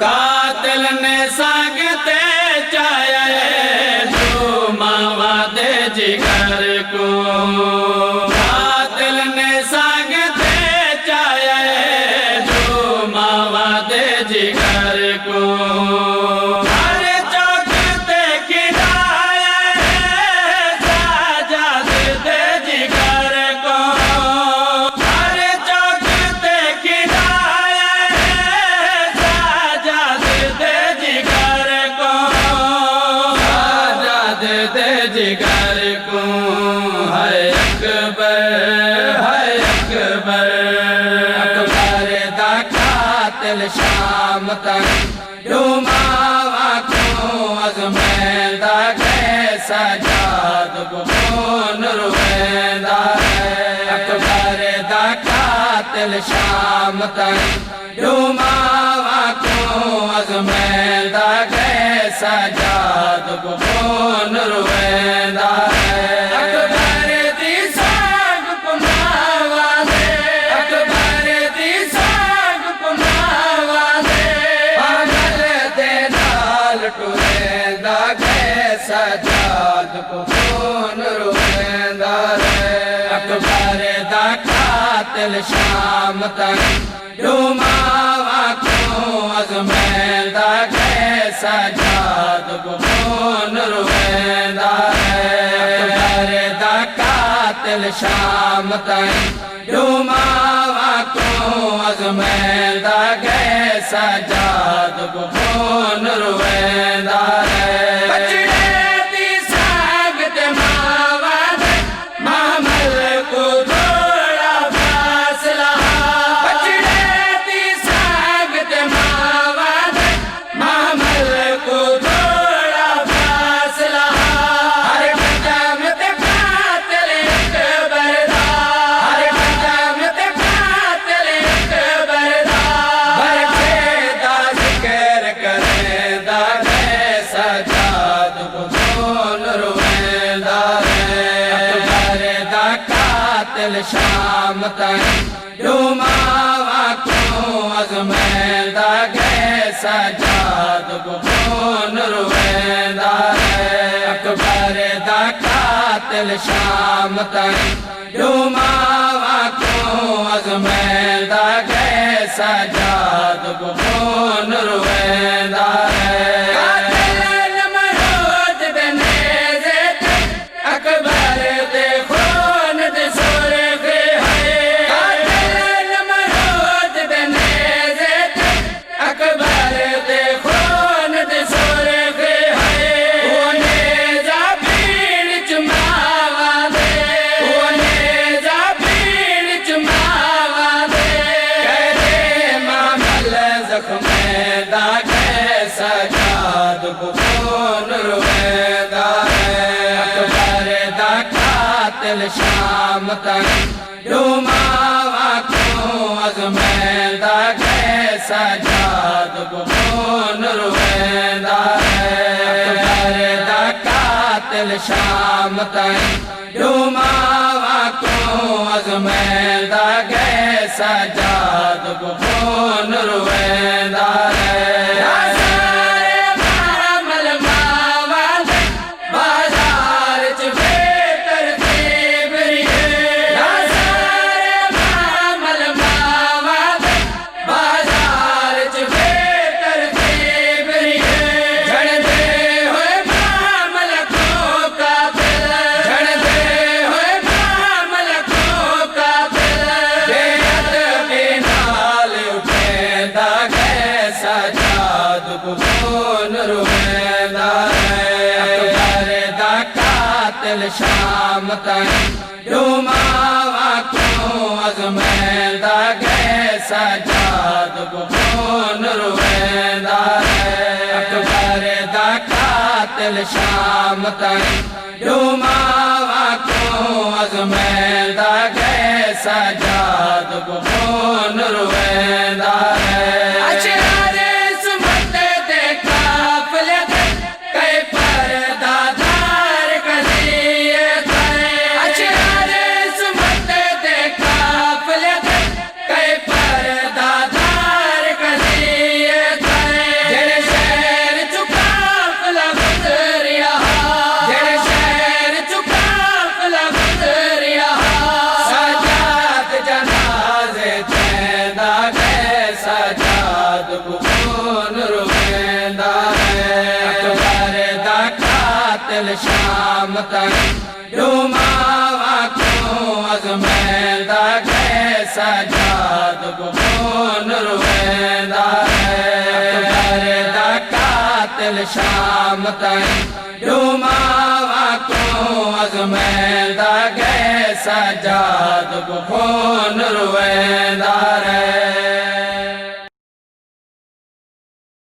कातिल ने सांगते चाहे जो मावा दे जिगर को। कातिल ने सांगते चाहे जो मावा दे जिगर को। हर चौक ते खिलाए साजाद दे जिगर को। हर चौक ते खिलाए साजाद दे जिगर को। साजाद दे जिगर को। है अकबर, है अकबर, अकबर दा कातिल शाम तक डूमावा को अज़मैंदा गए सजाद को खून रुएंदा है। अकबर दा कातिल शाम तक डूमावा को अज़मैंदा गए सजाद को खून रुएंदा है। अकबर दी साग कुमावा दे, अकबर दी साग कुमावा दे, पागल दे नाल टुरेंदा गए सजाद को खून रुएंदा है। अकबर दा कातिल शाम तक डूमावा को अज़मैंदा गए सजाद को खून रुएंदा है। अकबर दा कातिल शाम तक डूमावा को अज़मैंदा गए सजाद को खून रुएंदा है। बचड़े दी साग ते मावा दे, मामल को थोड़ा फासला। बचड़े दी साग ते मावा दे, मामल को थोड़ा फासला। हर कदम ते कातिल अकबर दा, हर कदम ते कातिल अकबर दा, बरखे दा जिक्र करेंदा है सजाद को खून रुएंदा है। अकबर दा कातिल शाम तक डूमावा को अज़मैंदा गए सजाद को खून रुएंदा है। अकबर दा कातिल शाम तक डूमावा को अज़मैंदा गए सजाद को खून रुएंदा है। कातिल नमरूद दे नेज़े ते अकबर दे खून दे सुर्ख़ी है। कातिल नमरूद दे नेज़े ते अकबर दे खून दे सुर्ख़ी है। वो नेज़ा भीड़ च मावा दे, वो नेज़ा भीड़ च मावा दे, कहदे मामल ज़ख्मैंदा गए सजाद को खून रुएंदा है। अकबर दा कातिल शाम तक डूमावा को अज़मैंदा गए सजाद को खून रुएंदा है। अकबर दा कातिल शाम तक डूमावा को अज़मैंदा गए सजाद को खून रुएंदा है। बाजार च बेतरतीब रिहे, मामल मावा दे, बाजार च बेतरतीब रिहे। झड़दे हुए मामल को कातिल, झड़दे हुए मामल को कातिल, बेअदबी नाल उठेंदा गए सजाद को खून रुएंदा है। अकबर दा कातिल शाम तक डूमावा को अज़मैंदा गए सजाद को खून रुएंदा है। अकबर दा कातिल शाम तक डूमावा को अज़मैंदा गए सजाद को खून रुएंदा है। कई परदादार कलिए कई परदादार कलिए ताईं डूमावा क्यों अज़मैंदा कैसा जाद को खून रुवेंदा अकबर दा कातिल शाम ताईं डूमावा क्यों अज़मैंदा कैसा जाद को खून रुवेंदा रे।